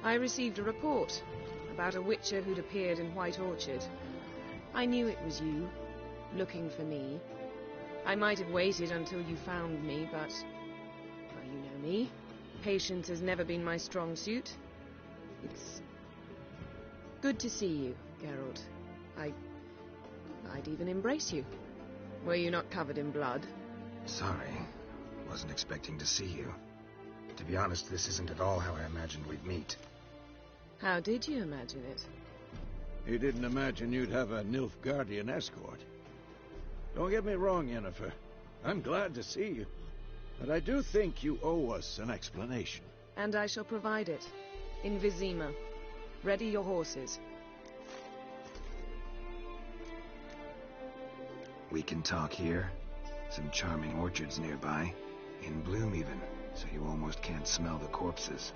I received a report about a witcher who'd appeared in White Orchard. I knew it was you, looking for me. I might have waited until you found me, but... well, you know me. Patience has never been my strong suit. It's good to see you, Geralt. I'd even embrace you. Were you not covered in blood? Sorry. Wasn't expecting to see you. To be honest, this isn't at all how I imagined we'd meet. How did you imagine it? You didn't imagine you'd have a Nilfgaardian escort. Don't get me wrong, Yennefer. I'm glad to see you. But I do think you owe us an explanation. And I shall provide it. In Vizima. Ready your horses. We can talk here. Some charming orchards nearby. In bloom even, so you almost can't smell the corpses.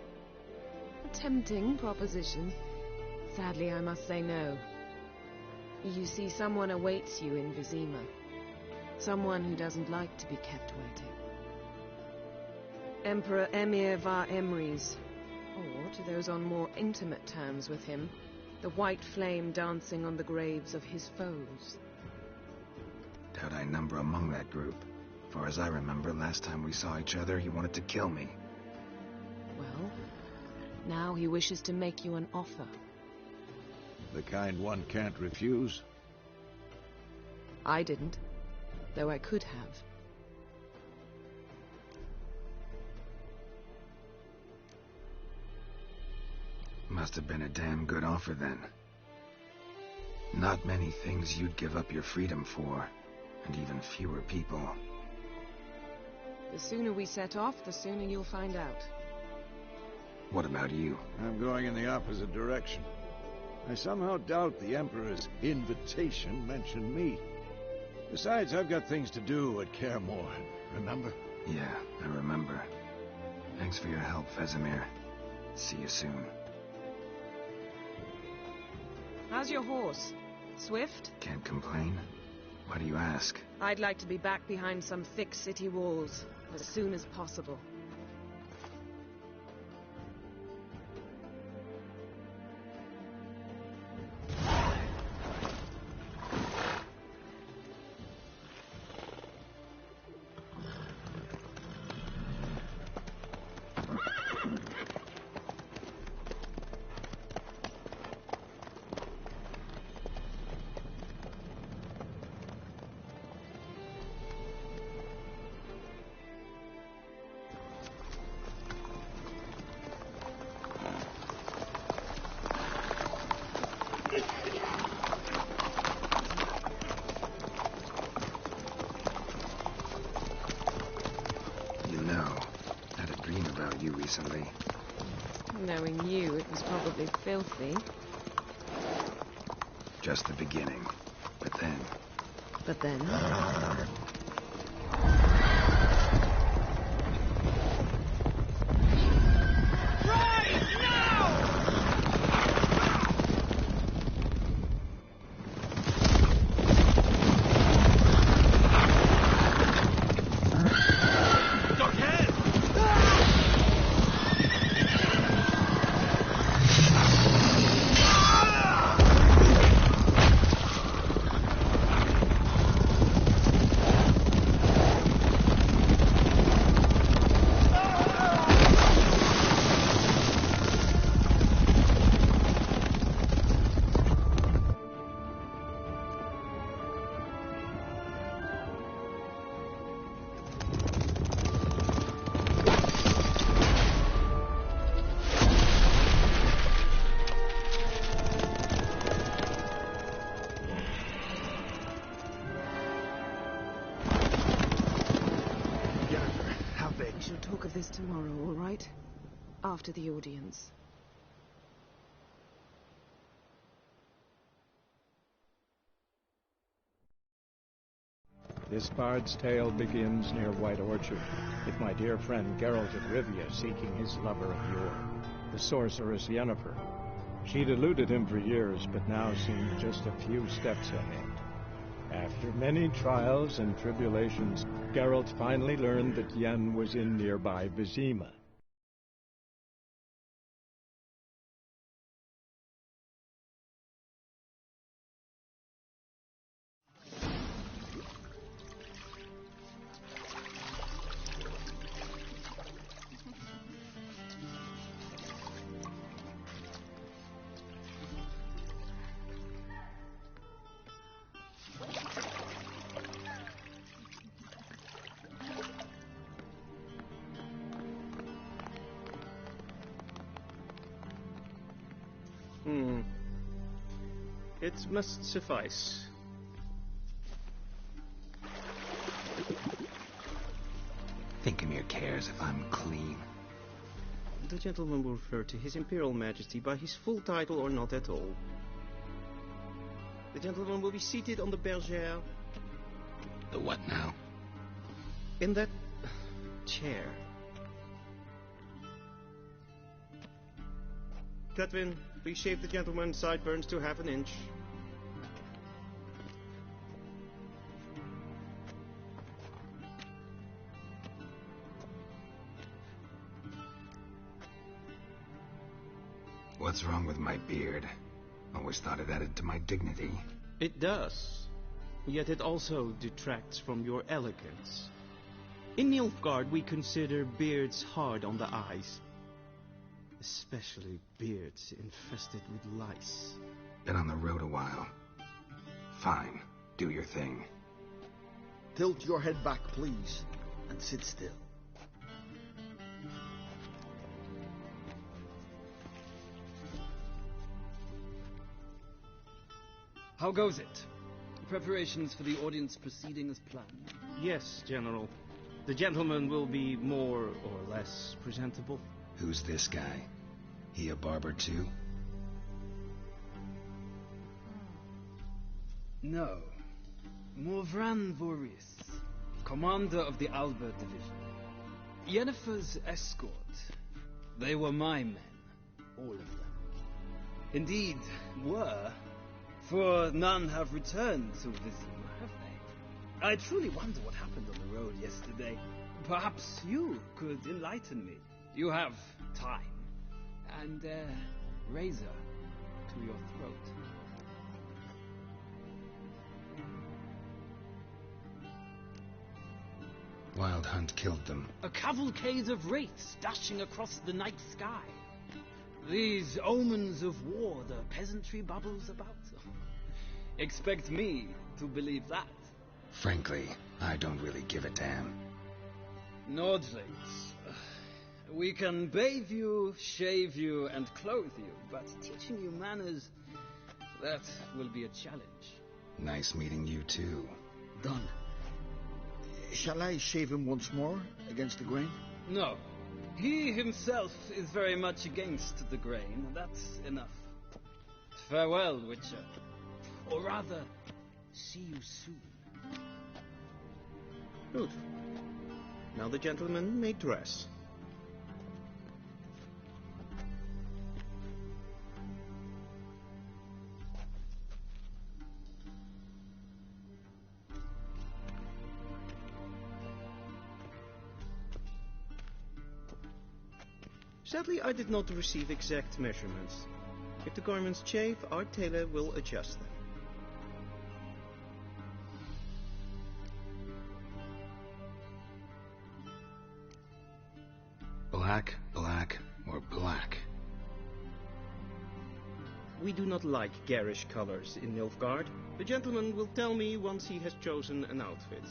A tempting proposition. Sadly, I must say no. You see, someone awaits you in Vizima. Someone who doesn't like to be kept waiting. Emperor Emir var Emrys, or, to those on more intimate terms with him, the white flame dancing on the graves of his foes. Doubt I number among that group. Far as I remember, last time we saw each other, he wanted to kill me. Well, now he wishes to make you an offer. The kind one can't refuse? I didn't, though I could have. Must have been a damn good offer then. Not many things you'd give up your freedom for, and even fewer people. The sooner we set off, the sooner you'll find out. What about you? I'm going in the opposite direction. I somehow doubt the Emperor's invitation mentioned me. Besides, I've got things to do at Kaer Morhen, remember? Yeah, I remember. Thanks for your help, Vesemir. See you soon. How's your horse? Swift? Can't complain. Why do you ask? I'd like to be back behind some thick city walls as soon as possible. Recently. Knowing you, it was probably filthy. Just the beginning. But then... But then? Talk of this tomorrow, all right? After the audience. This bard's tale begins near White Orchard, with my dear friend Geralt of Rivia seeking his lover of yore, the sorceress Yennefer. She'd eluded him for years, but now seemed just a few steps ahead. After many trials and tribulations, Geralt finally learned that Yen was in nearby Vizima. It must suffice. Thinking cares if I'm clean. The gentleman will refer to His Imperial Majesty by his full title or not at all. The gentleman will be seated on the bergère. The what now? In that chair. Cletwin, please shave the gentleman's sideburns to half an inch. What's wrong with my beard? Always thought it added to my dignity. It does. Yet it also detracts from your elegance. In Nilfgaard, we consider beards hard on the eyes. Especially beards infested with lice. Been on the road a while. Fine. Do your thing. Tilt your head back, please, and sit still. How goes it? Preparations for the audience proceeding as planned? Yes, General. The gentleman will be more or less presentable. Who's this guy? He a barber too? No. Morvran Voris, commander of the Alba division. Yennefer's escort. They were my men. All of them. Indeed, were. For none have returned to Vizima, have they? I truly wonder what happened on the road yesterday. Perhaps you could enlighten me. You have time. And razor to your throat. Wild Hunt killed them. A cavalcade of wraiths dashing across the night sky. These omens of war the peasantry bubbles about. Expect me to believe that. Frankly, I don't really give a damn. Nordlings. We can bathe you, shave you, and clothe you, but teaching you manners, that will be a challenge. Nice meeting you too. Done. Shall I shave him once more, against the grain? No. He himself is very much against the grain. That's enough. Farewell, Witcher. Or rather, see you soon. Good. Now the gentleman may dress. Sadly, I did not receive exact measurements. If the garments chafe, our tailor will adjust them. Black, black, or black? We do not like garish colors in Nilfgaard. The gentleman will tell me once he has chosen an outfit.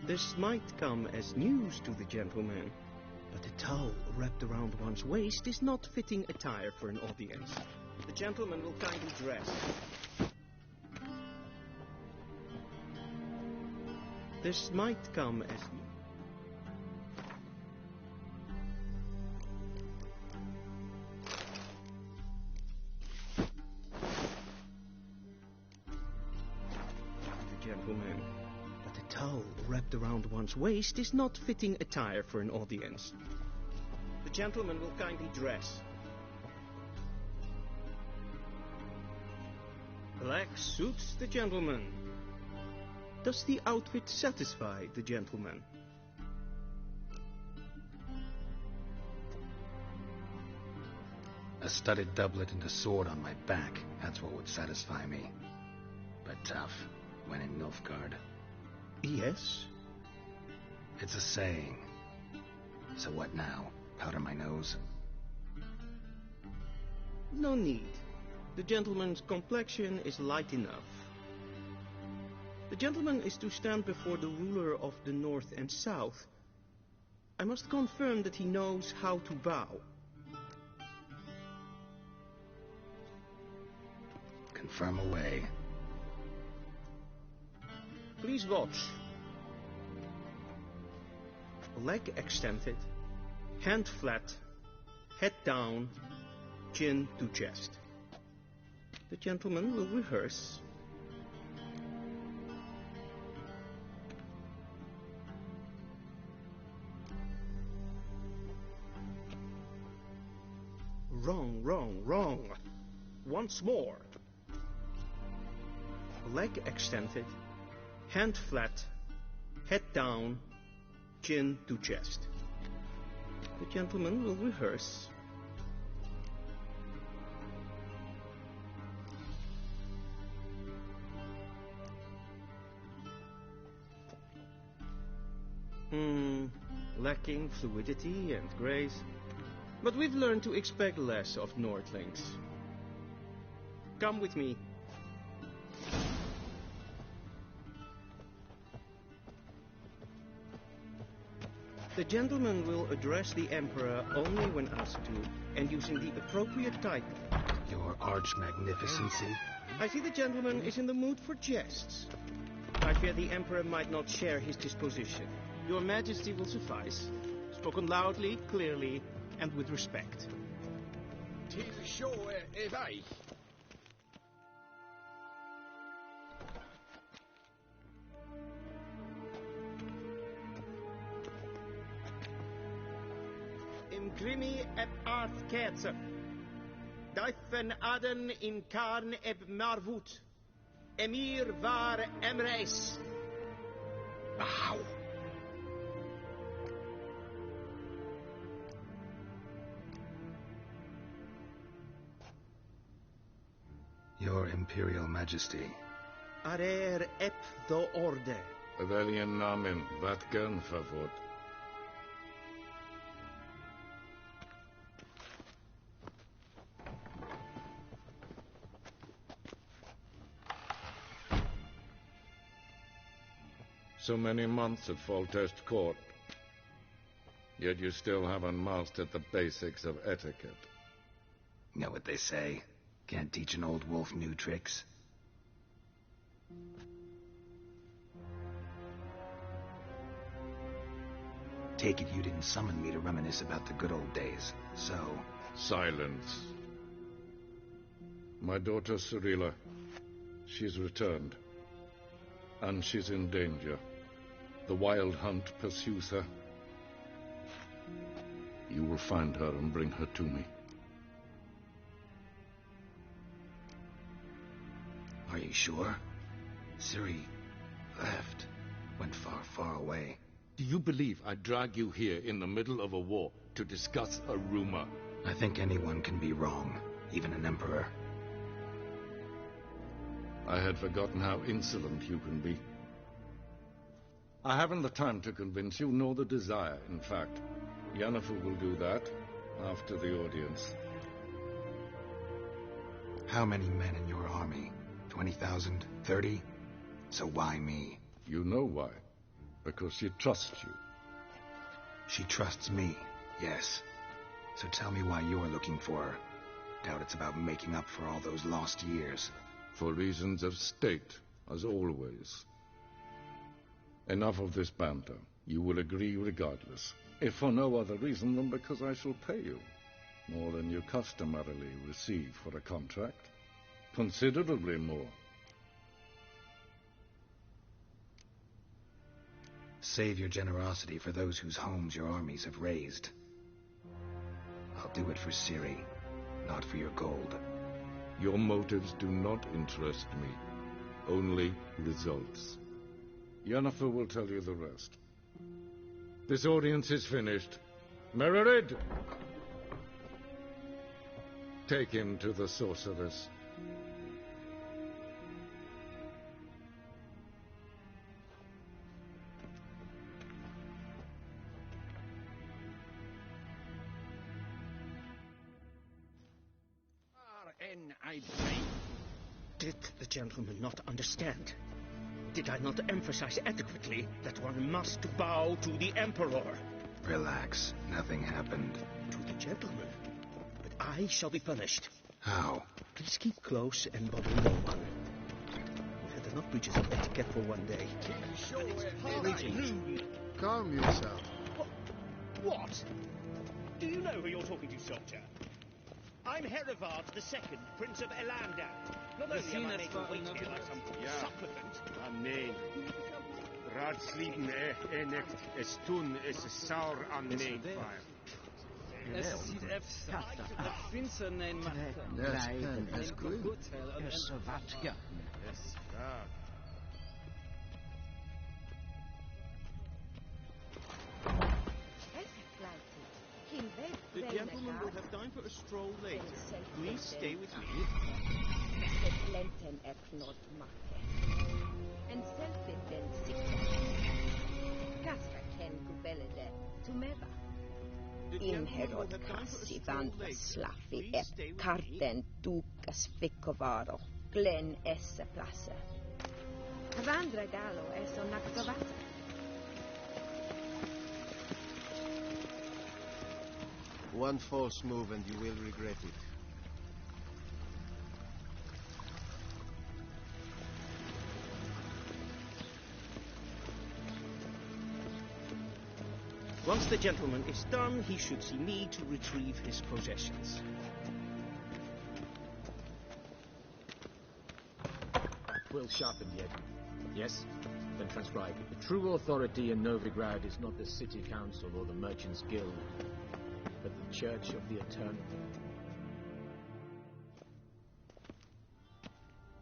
This might come as news to the gentleman, but a towel wrapped around one's waist is not fitting attire for an audience. The gentleman will kindly dress. This might come as news. Gentleman, but a towel wrapped around one's waist is not fitting attire for an audience. The gentleman will kindly dress. Black suits the gentleman. Does the outfit satisfy the gentleman? A studded doublet and a sword on my back, that's what would satisfy me. But tough, when in Nilfgaard. Yes? It's a saying. So what now? Powder my nose? No need. The gentleman's complexion is light enough. The gentleman is to stand before the ruler of the North and South. I must confirm that he knows how to bow. Confirm away. Please watch. Leg extended, hand flat, head down, chin to chest. The gentleman will rehearse. Wrong, wrong, wrong. Once more. Leg extended, hand flat, head down, chin to chest. The gentleman will rehearse. Lacking fluidity and grace. But we've learned to expect less of Nordlings. Come with me. The gentleman will address the Emperor only when asked to, and using the appropriate title. Your arch-magnificency? I see the gentleman is in the mood for jests. I fear the Emperor might not share his disposition. Your Majesty will suffice. Spoken loudly, clearly, and with respect. Tis sure as I. Imgrimi eb art ketzer. Daifen aden in karn eb marvut. Emir var emreis. Bow. Your Imperial Majesty. Arer eb the orde. Weljen namen, wat gern favor. So many months at Foltest Court. Yet you still haven't mastered the basics of etiquette. Know what they say? Can't teach an old wolf new tricks. Take it you didn't summon me to reminisce about the good old days, so... Silence. My daughter Cirilla, she's returned. And she's in danger. The Wild Hunt pursues her. You will find her and bring her to me. Are you sure? Ciri left. Went far, far away. Do you believe I drag you here in the middle of a war to discuss a rumor? I think anyone can be wrong, even an emperor. I had forgotten how insolent you can be. I haven't the time to convince you, nor the desire, in fact. Yennefer will do that after the audience. How many men in your army? 20,000? 30? So why me? You know why. Because she trusts you. She trusts me, yes. So tell me why you're looking for her. Doubt it's about making up for all those lost years. For reasons of state, as always. Enough of this banter. You will agree regardless. If for no other reason than because I shall pay you. More than you customarily receive for a contract. Considerably more. Save your generosity for those whose homes your armies have razed. I'll do it for Ciri, not for your gold. Your motives do not interest me. Only results. Yennefer will tell you the rest. This audience is finished. Mererid! Take him to the sorceress. Did the gentleman not understand? Did I not emphasize adequately that one must bow to the Emperor? Relax. Nothing happened. To the gentleman. But I shall be punished. How? Please keep close and bother no one. We've had enough breaches of etiquette for one day. Calm yourself. What? Do you know who you're talking to, soldier? I'm Herivard II, Prince of Elandar. Not only am I making weight here like some supplicant. Nee. Raadsleden echt es tun es saur aan neefvaar. Es ziet even. De finse neem maar. Yes, pen is good. Yes, wat ja. Yes, ja. The gentleman will have time for a stroll later. Please stay with me. Inherod kassi vantaslaffi et karten tukas ficovaro, glen esse place. Havandra galo es on nakavata. One false move and you will regret it. Once the gentleman is done, he should see me to retrieve his possessions. Quill sharpened yet. Yes? Then transcribe. The true authority in Novigrad is not the city council or the merchants' guild, but the Church of the Eternal.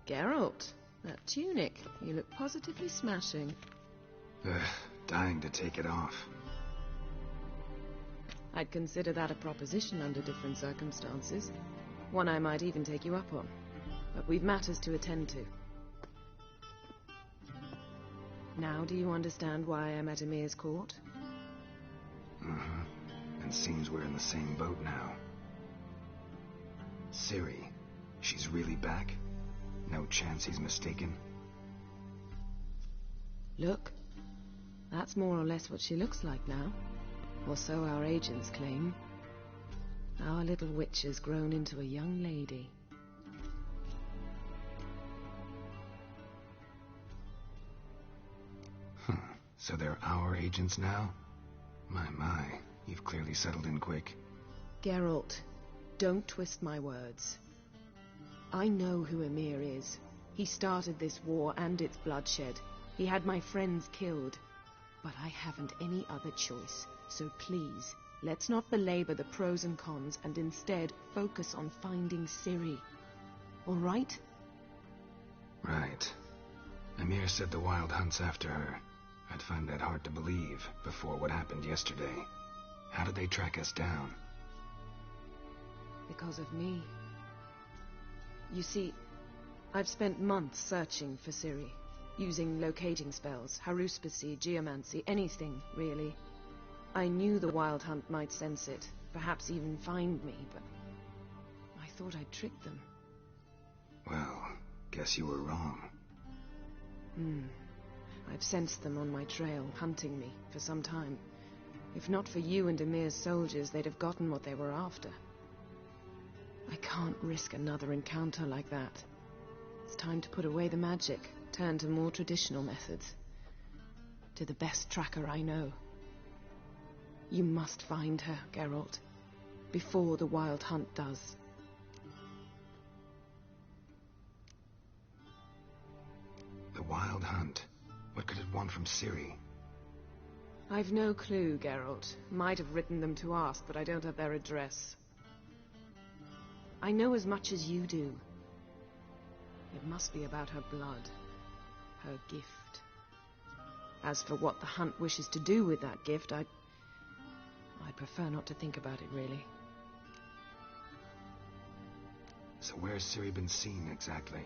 Geralt, that tunic. You look positively smashing. Dying to take it off. I'd consider that a proposition under different circumstances. One I might even take you up on. But we've matters to attend to. Now do you understand why I'm at Emir's court? Mm-hmm. And seems we're in the same boat now. Ciri, she's really back? No chance he's mistaken? Look, that's more or less what she looks like now. Or so our agents claim. Our little witch has grown into a young lady. So they're our agents now? My, you've clearly settled in quick. Geralt, don't twist my words. I know who Emir is. He started this war and its bloodshed. He had my friends killed. But I haven't any other choice. So please, let's not belabor the pros and cons and instead focus on finding Ciri. All right? Right. Emir said the Wild Hunt's after her. I'd find that hard to believe before what happened yesterday. How did they track us down? Because of me. You see, I've spent months searching for Ciri, using locating spells, haruspicy, geomancy, anything, really. I knew the Wild Hunt might sense it, perhaps even find me, but I thought I'd tricked them. Well, guess you were wrong. I've sensed them on my trail, hunting me, for some time. If not for you and Emir's soldiers, they'd have gotten what they were after. I can't risk another encounter like that. It's time to put away the magic, turn to more traditional methods. To the best tracker I know. You must find her, Geralt, before the Wild Hunt does. The Wild Hunt? What could it want from Ciri? I've no clue, Geralt. Might have written them to ask, but I don't have their address. I know as much as you do. It must be about her blood, her gift. As for what the Hunt wishes to do with that gift, I'd prefer not to think about it, really. So where's Ciri been seen, exactly?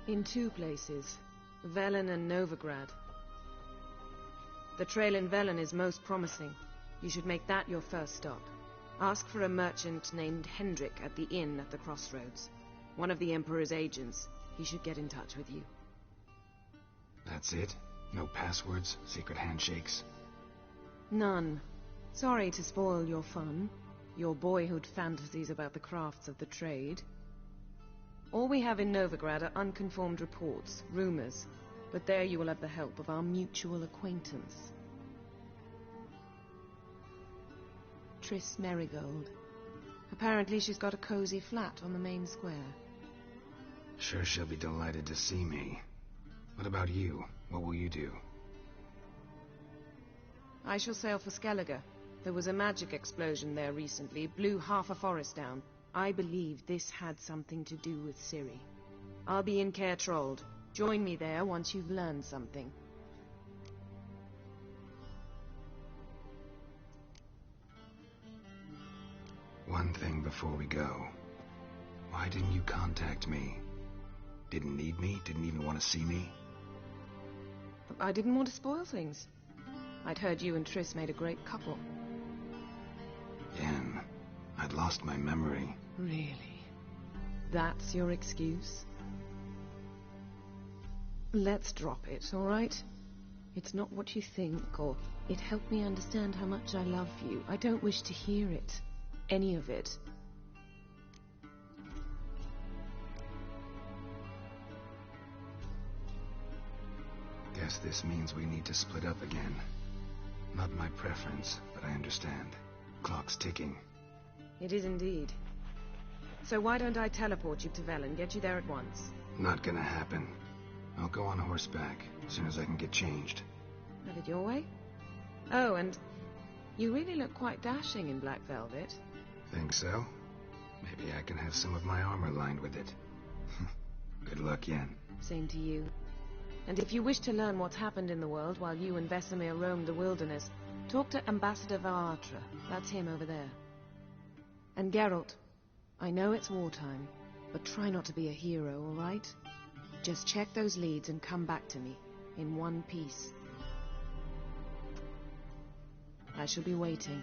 In 2 places, Velen and Novigrad. The trail in Velen is most promising. You should make that your first stop. Ask for a merchant named Hendrik at the inn at the crossroads. One of the Emperor's agents. He should get in touch with you. That's it? No passwords, secret handshakes? None. Sorry to spoil your fun, your boyhood fantasies about the crafts of the trade. All we have in Novigrad are unconfirmed reports, rumors, but there you will have the help of our mutual acquaintance. Triss Merigold. Apparently she's got a cozy flat on the main square. Sure she'll be delighted to see me. What about you? What will you do? I shall sail for Skellige. There was a magic explosion there recently, blew half a forest down. I believe this had something to do with Ciri. I'll be in Caer Trold. Join me there once you've learned something. One thing before we go. Why didn't you contact me? Didn't need me? Didn't even want to see me? I didn't want to spoil things. I'd heard you and Triss made a great couple. Yen, I'd lost my memory. Really? That's your excuse? Let's drop it, all right? It's not what you think, or it helped me understand how much I love you. I don't wish to hear it. Any of it. Guess this means we need to split up again. Not my preference, but I understand. Clock's ticking. It is indeed. So why don't I teleport you to Velen, get you there at once? Not gonna happen. I'll go on horseback, as soon as I can get changed. Have it your way? Oh, and you really look quite dashing in black velvet. Think so? Maybe I can have some of my armor lined with it. Good luck, Yen. Same to you. And if you wish to learn what's happened in the world while you and Vesemir roamed the wilderness, talk to Ambassador Varatra. That's him over there. And Geralt, I know it's wartime, but try not to be a hero, all right? Just check those leads and come back to me, in one piece. I shall be waiting.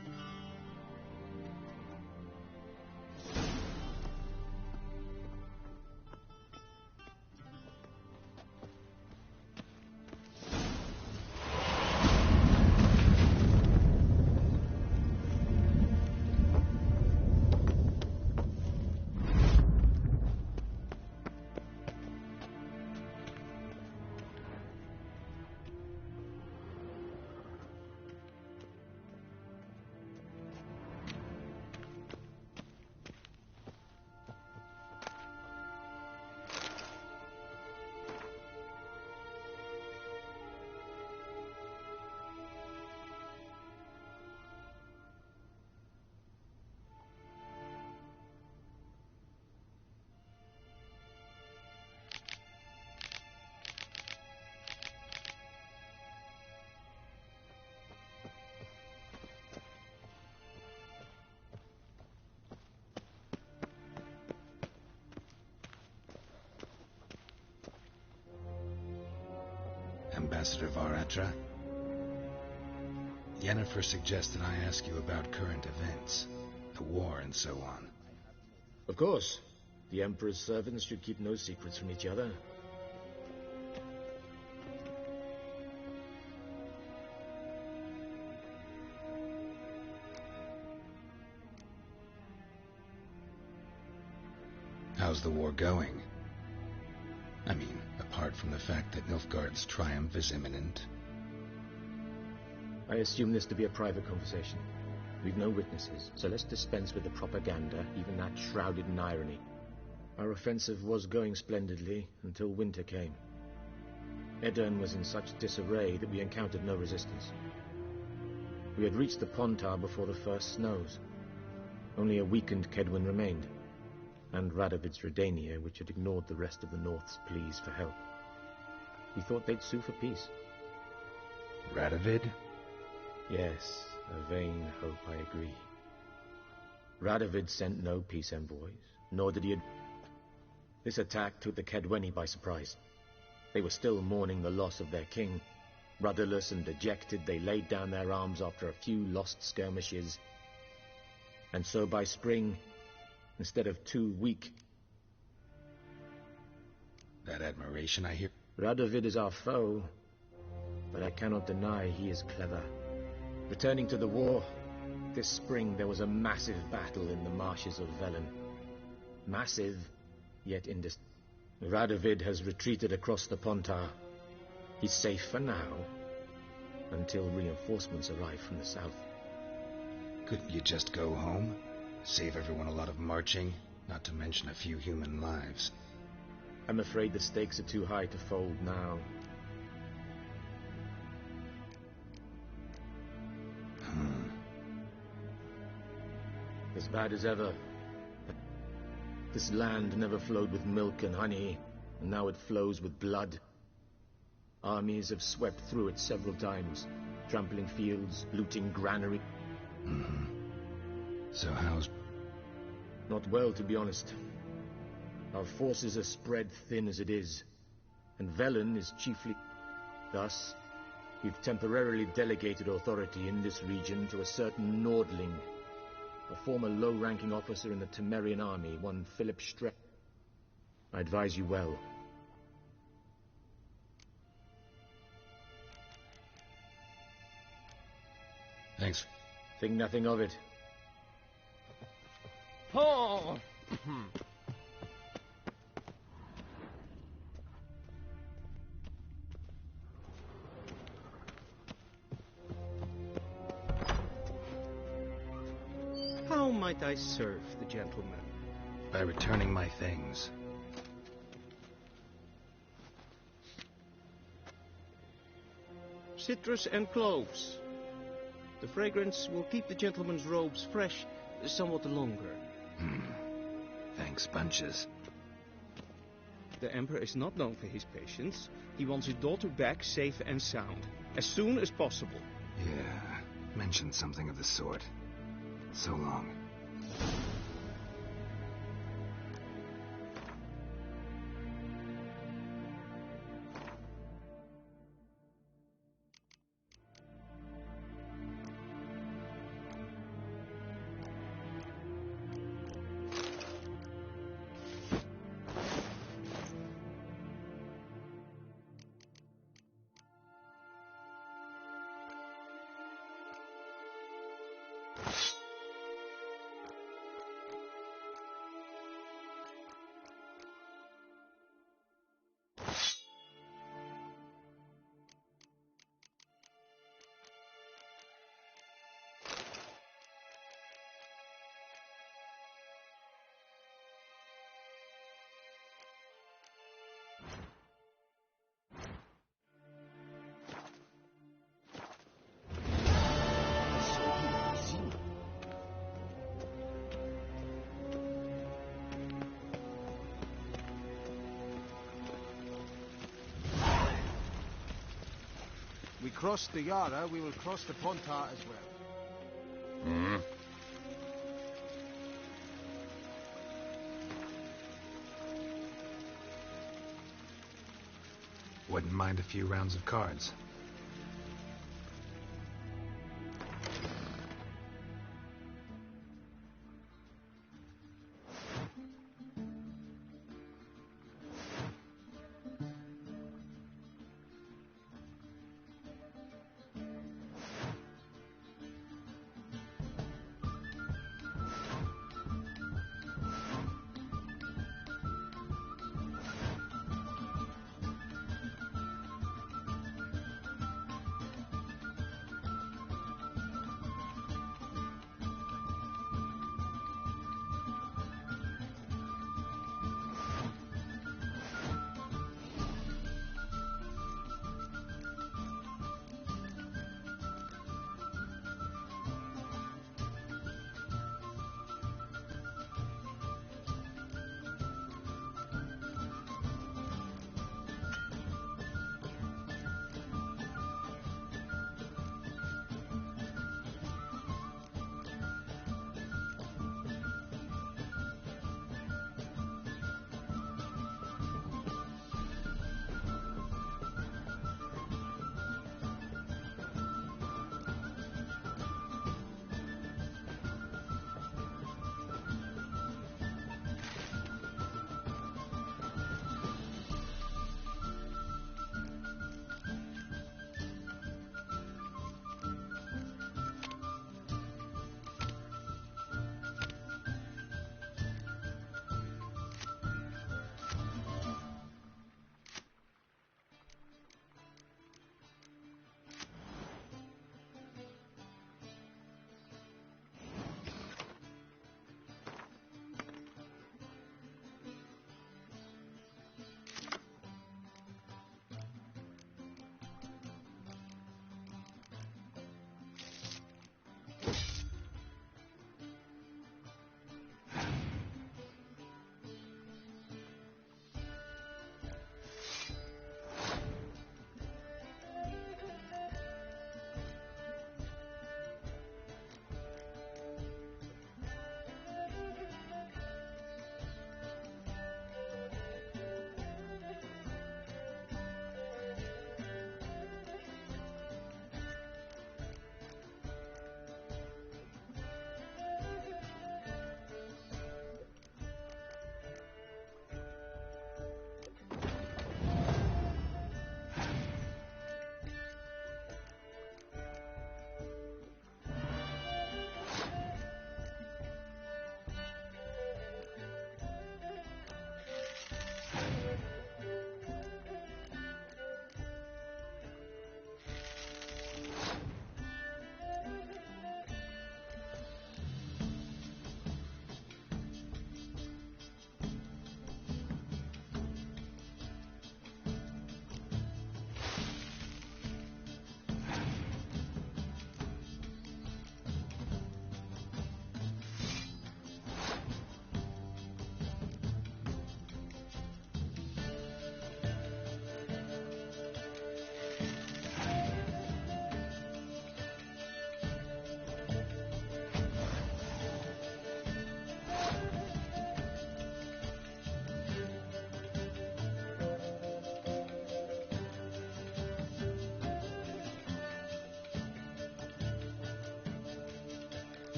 Ambassador Varatra? Yennefer suggested I ask you about current events, the war and so on. Of course. The Emperor's servants should keep no secrets from each other. How's the war going? I mean, apart from the fact that Nilfgaard's triumph is imminent. I assume this to be a private conversation. We've no witnesses, so let's dispense with the propaganda, even that shrouded in irony. Our offensive was going splendidly until winter came. Edirn was in such disarray that we encountered no resistance. We had reached the Pontar before the first snows. Only a weakened Kedwin remained, and Radovid's Redania, which had ignored the rest of the North's pleas for help. We thought they'd sue for peace. Radovid? Yes, a vain hope, I agree. Radovid sent no peace envoys, nor did he This attack took the Kedweni by surprise. They were still mourning the loss of their king. Rudderless and dejected, they laid down their arms after a few lost skirmishes. And so by spring, instead of 2 weak... That admiration I hear... Radovid is our foe, but I cannot deny he is clever. Returning to the war, this spring there was a massive battle in the marshes of Velen. Massive, yet indistinct. Radovid has retreated across the Pontar. He's safe for now, until reinforcements arrive from the south. Couldn't you just go home? Save everyone a lot of marching, not to mention a few human lives. I'm afraid the stakes are too high to fold now. As bad as ever. This land never flowed with milk and honey, and now it flows with blood. Armies have swept through it several times, trampling fields, looting granary. So how's... Not well, to be honest. Our forces are spread thin as it is, and Velen is chiefly... Thus, we've temporarily delegated authority in this region to a certain Nordling, a former low-ranking officer in the Temerian army, one Philip Stre... I advise you well. Thanks. Think nothing of it. Oh! How might I serve the gentleman? By returning my things. Citrus and cloves. The fragrance will keep the gentleman's robes fresh somewhat longer. Thanks, bunches. The Emperor is not known for his patience. He wants his daughter back safe and sound, as soon as possible. Yeah, mentioned something of the sort. So long. We crossed the Yara, we will cross the Pontar as well. Wouldn't mind a few rounds of cards.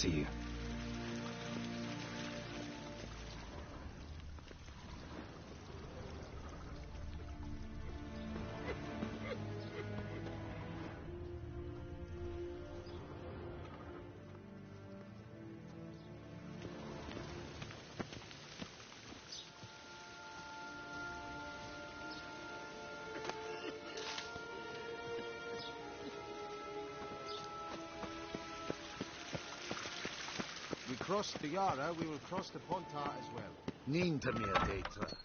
see you. We cross the Yara, we will cross the Pontar as well. Ninta mir deitra.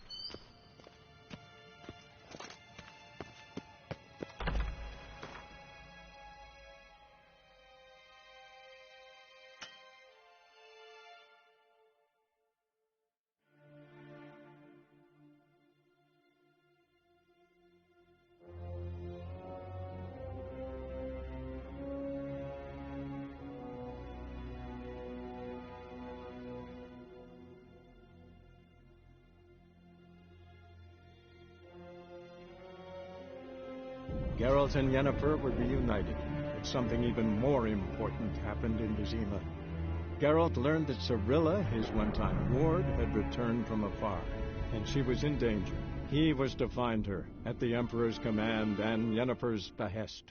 Geralt and Yennefer were reunited, but something even more important happened in Vizima. Geralt learned that Cirilla, his one-time ward, had returned from afar, and she was in danger. He was to find her, at the Emperor's command and Yennefer's behest.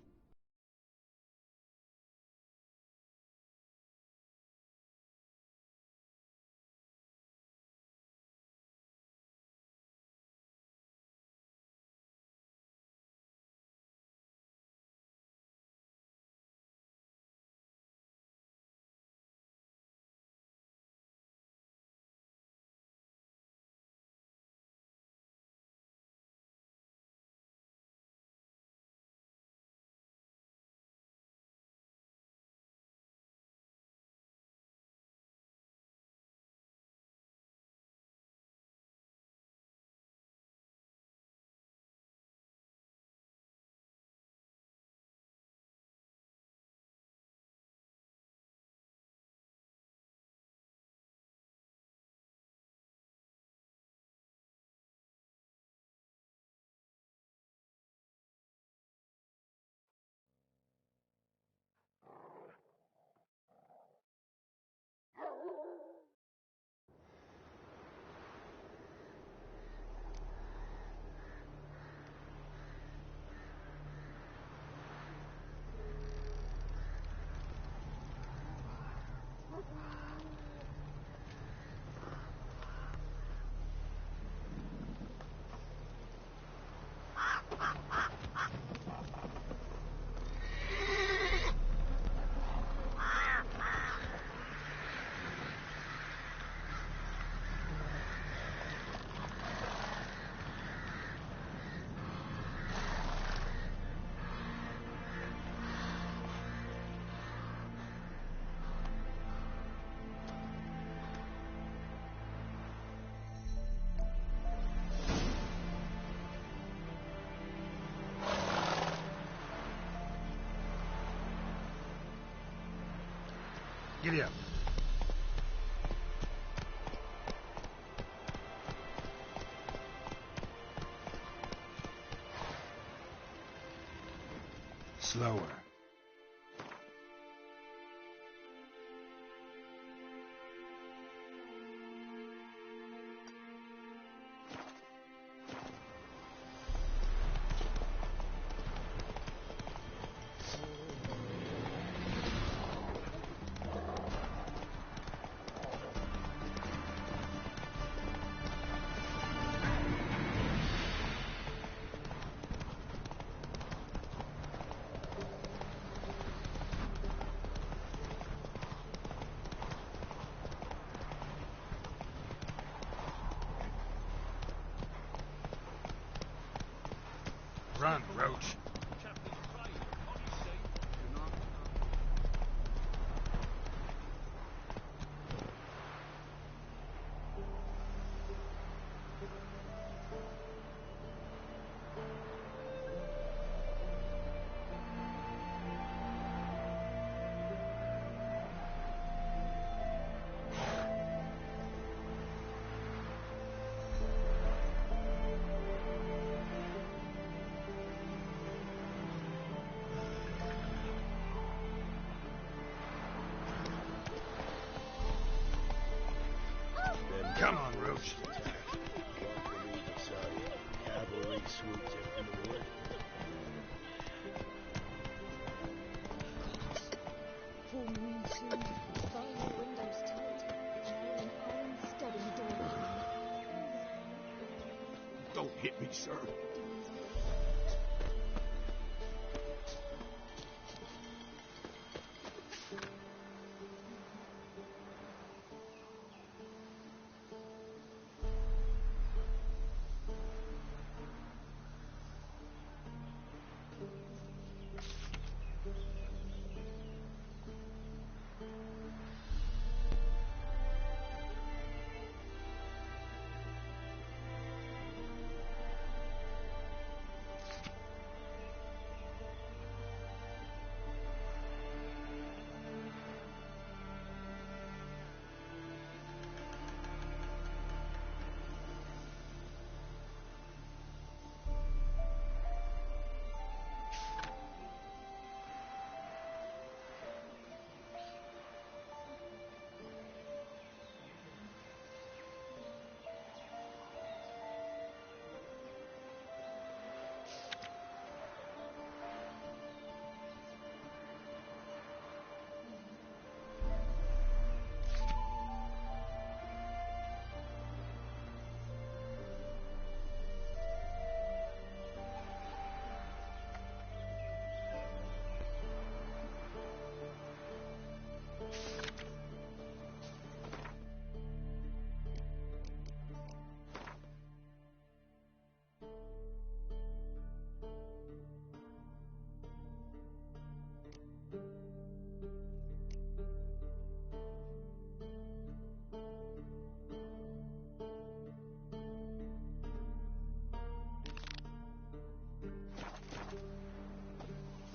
Giddy up. Slower. Run, Roach. Come on, Roach. Cavalry swoops in the wood. Full moon soon. Follow windows tight. An iron stud in the door behind. Don't hit me, sir.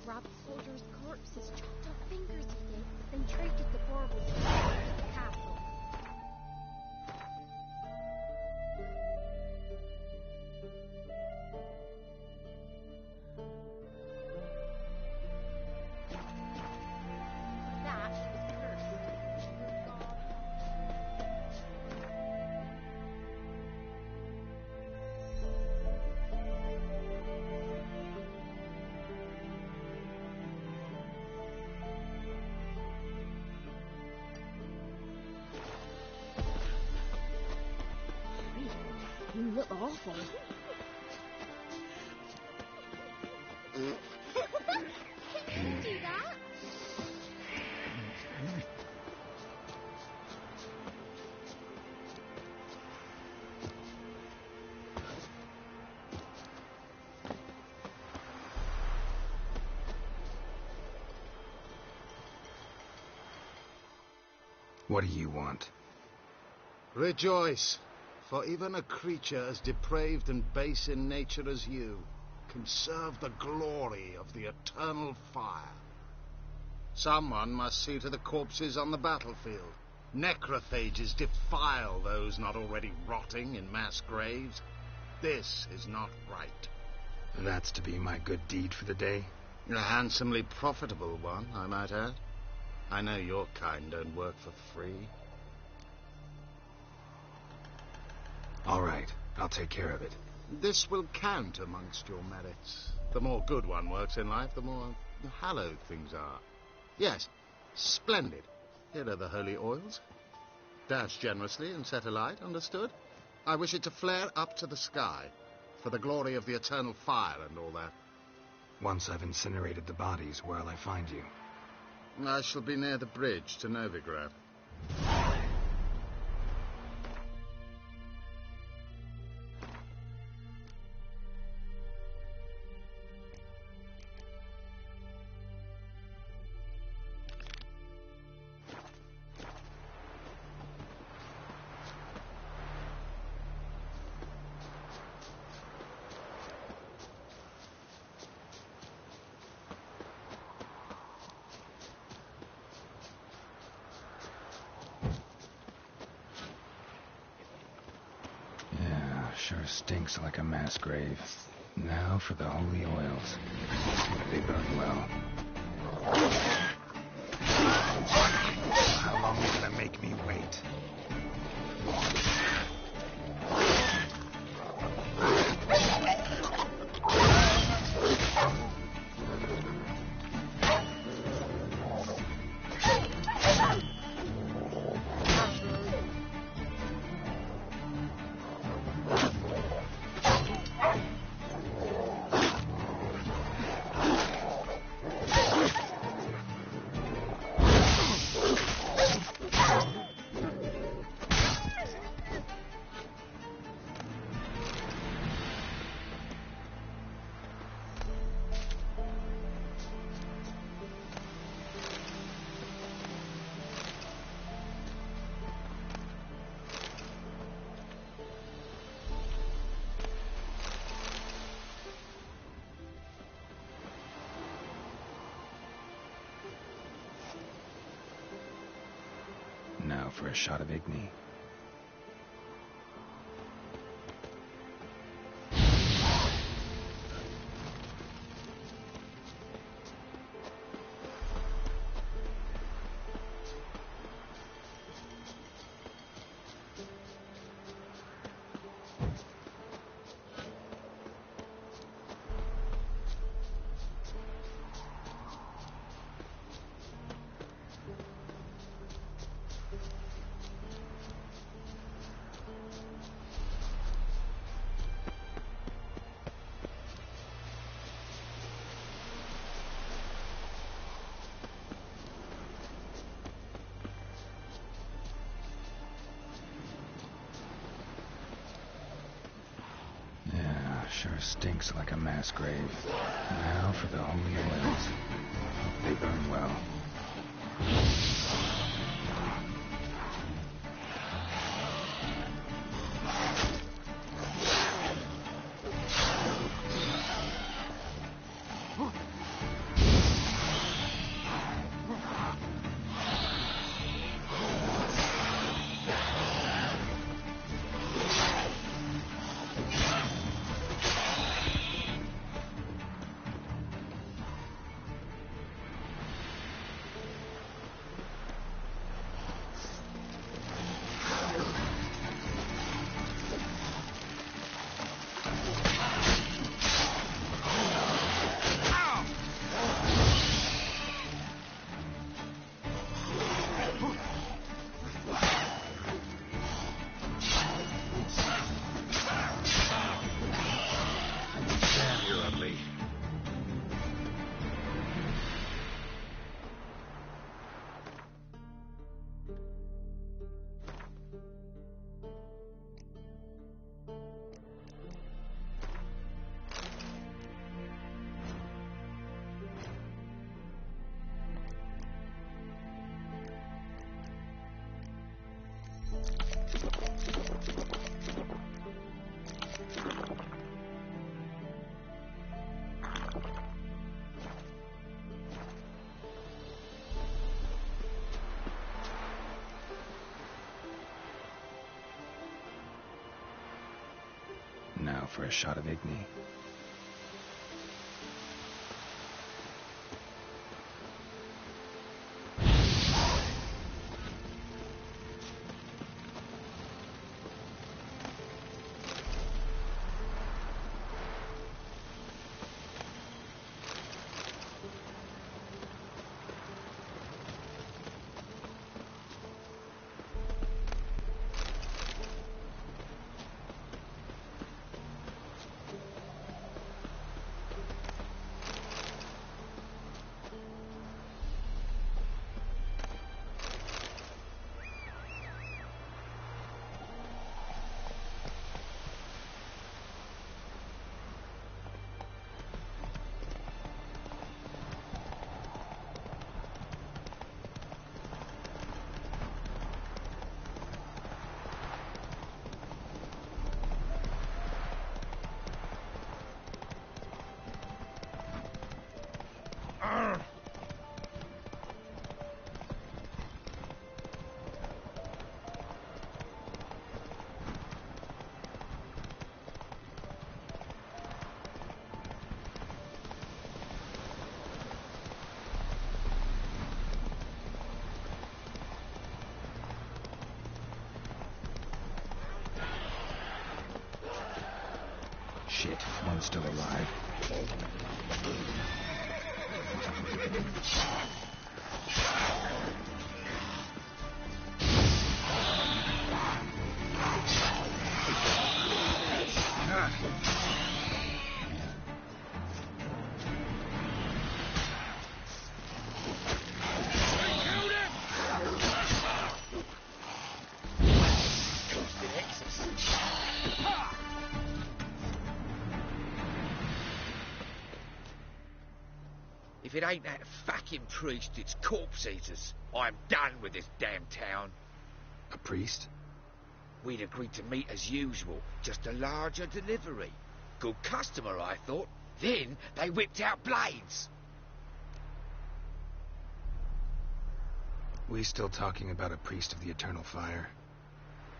Robbed soldiers' corpses, chopped off fingers he did, then traded the baubles to the castle. That was cursed. Your god. You look awful. Can't do that. What do you want? Rejoice, for even a creature as depraved and base in nature as you can serve the glory of the eternal fire. Someone must see to the corpses on the battlefield. Necrophages defile those not already rotting in mass graves. This is not right. That's to be my good deed for the day? A handsomely profitable one, I might add. I know your kind don't work for free. All right, I'll take care of it. This will count amongst your merits. The more good one works in life, the more hallowed things are. Yes, splendid. Here are the holy oils. Dash generously and set alight, understood? I wish it to flare up to the sky, for the glory of the eternal fire and all that. Once I've incinerated the bodies, where'll I find you? I shall be near the bridge to Novigrad. Sure stinks like a mass grave. Now for the holy oils. They burn well. How long are you gonna make me wait? Now for a shot of Igni. Sure stinks like a mass grave. Now for the holy oils. Hope they burn well. Now for a shot of Igni. Shit, one's still alive. If it ain't that fucking priest, it's corpse eaters. I'm done with this damn town. A priest? We'd agreed to meet as usual, just a larger delivery. Good customer, I thought. Then they whipped out blades. We still talking about a priest of the Eternal Fire?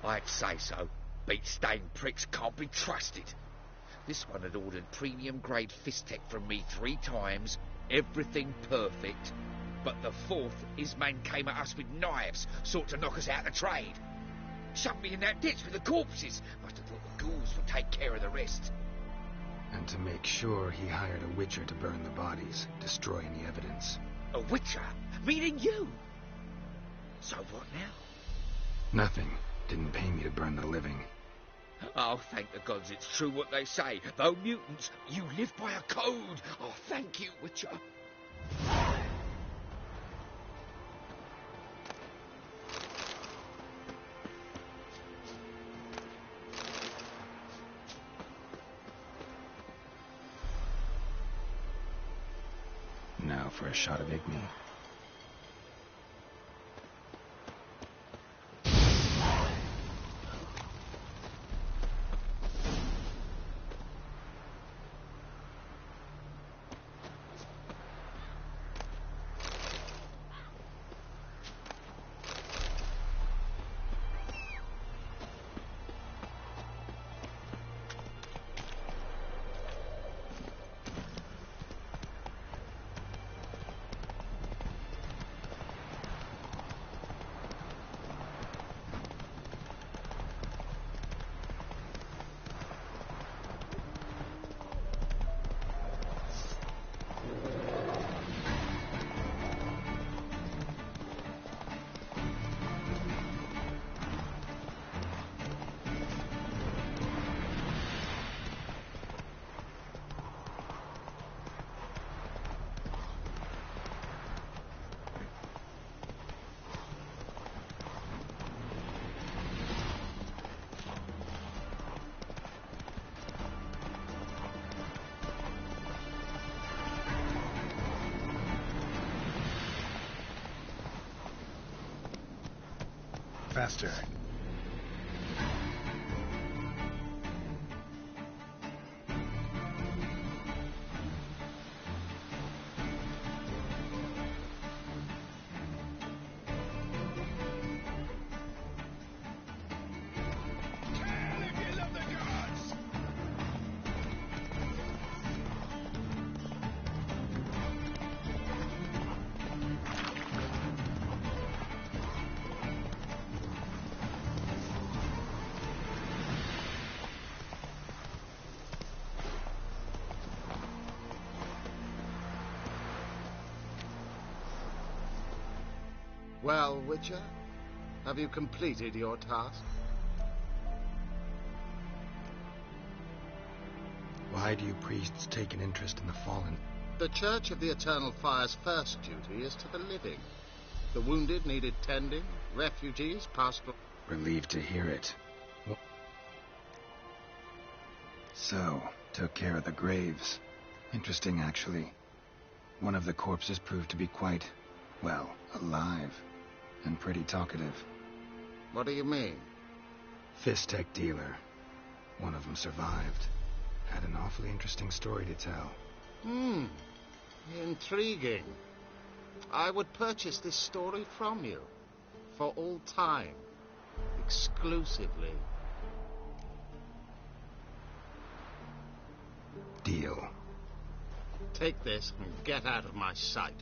I'd say so. Beat-stained pricks can't be trusted. This one had ordered premium-grade fist-tech from me 3 times, everything perfect. But the 4th, his men came at us with knives, sought to knock us out of trade. Shoved me in that ditch with the corpses. Must have thought the ghouls would take care of the rest. And to make sure, he hired a witcher to burn the bodies, destroy any evidence. A witcher? Meaning you? So what now? Nothing. Didn't pay me to burn the living. Oh, thank the gods it's true what they say. Though mutants, you live by a code. Oh, thank you, Witcher. Now for a shot of Igni. Faster. Well, Witcher, have you completed your task? Why do you priests take an interest in the fallen? The Church of the Eternal Fire's first duty is to the living. The wounded needed tending, refugees, pastoral... Relieved to hear it. So, took care of the graves. Interesting, actually. One of the corpses proved to be quite, well, alive. And pretty talkative. What do you mean? Fist-tech dealer. One of them survived. Had an awfully interesting story to tell. Intriguing. I would purchase this story from you. For all time. Exclusively. Deal. Take this and get out of my sight.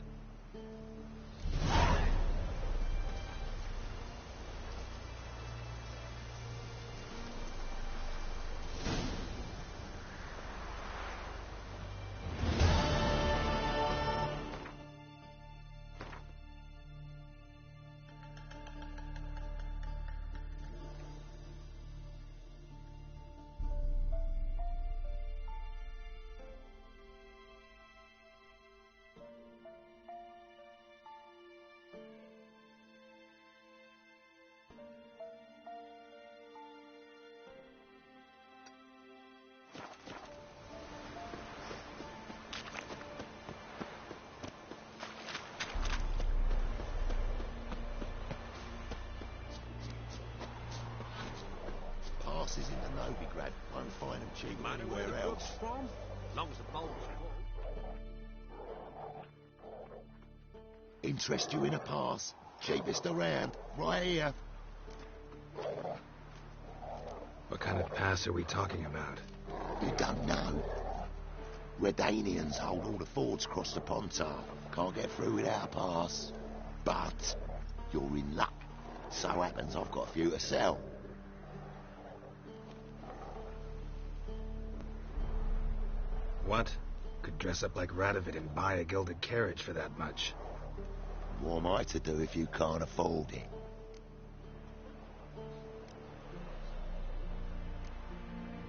Passes in the Novigrad. Won't find them cheap anywhere else. From? Long as the bowls Interest you in a pass? Cheapest around. Right here. What kind of pass are we talking about? You don't know. Redanians hold all the fords across the Pontar. Can't get through without a pass. But you're in luck. So happens I've got a few to sell. What? Could dress up like Radovid and buy a gilded carriage for that much. What am I to do if you can't afford it?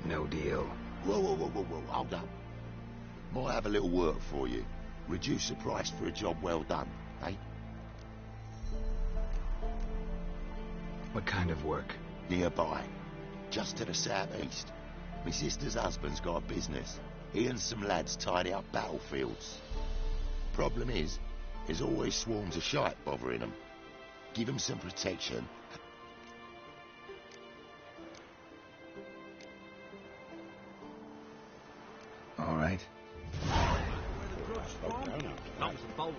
No deal. Whoa, hold up. Might have a little work for you. Reduce the price for a job well done, eh? What kind of work? Nearby. Just to the southeast. My sister's husband's got a business. He and some lads tidy up battlefields. Problem is, there's always swarms of shite bothering them. Give them some protection. All right. Oh,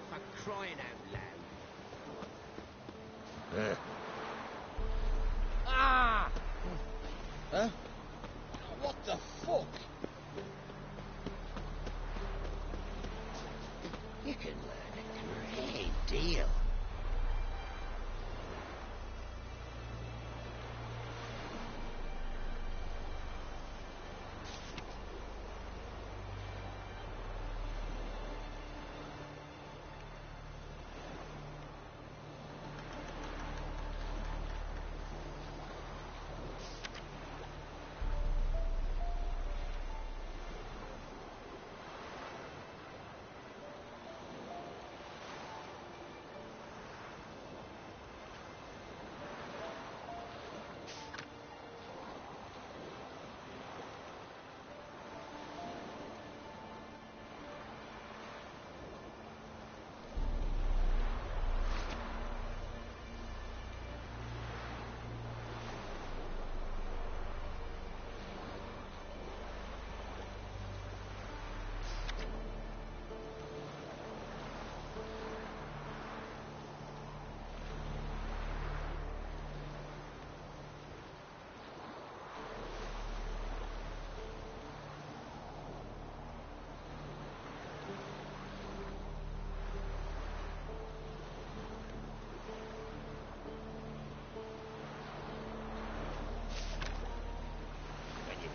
for crying out loud. Ah! Huh? What the fuck? You can learn a great deal.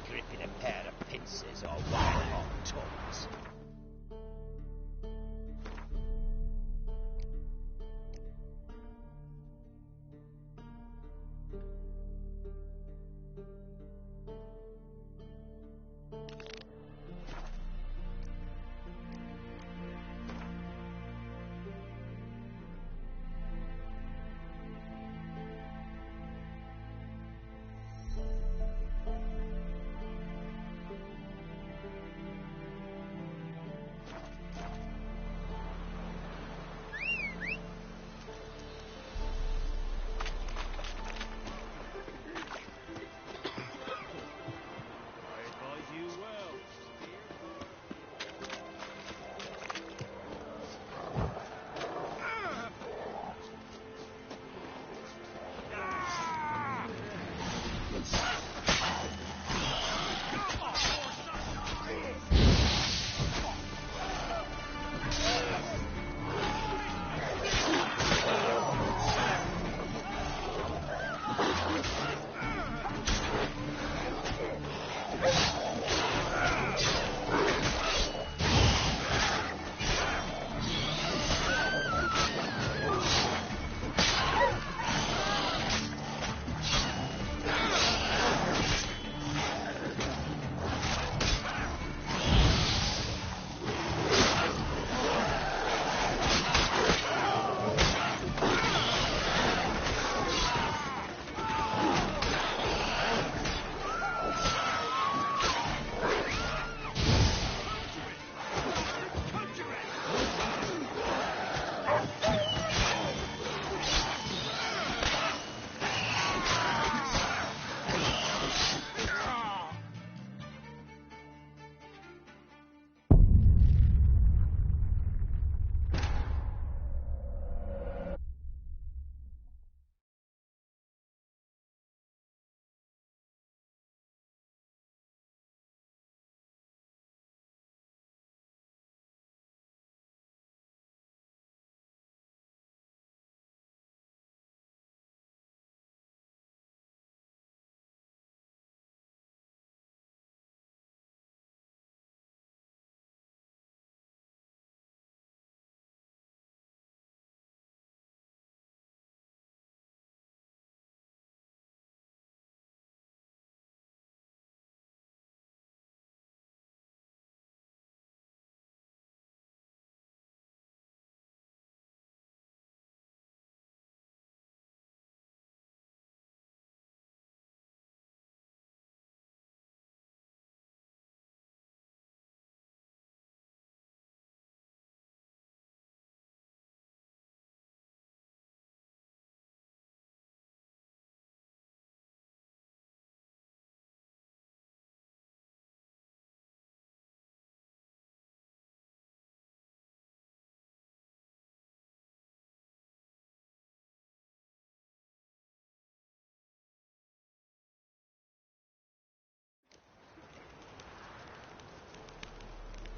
Gripping a pair of pincers or white hot tongues.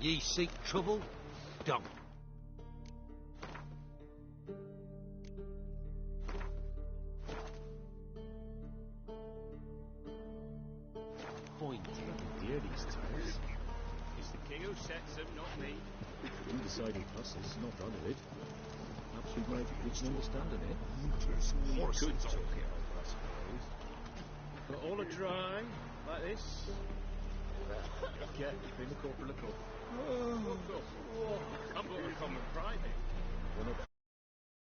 Ye seek trouble? Don't. Point. Hear these tales. It's the king who sets them, not me. Undecided classes, not on it. Perhaps we might reach an understanding, eh? You could talk it over, I suppose. But all a dry, like this. Yeah, bring the corporal a cup. I'm but a common private. We're not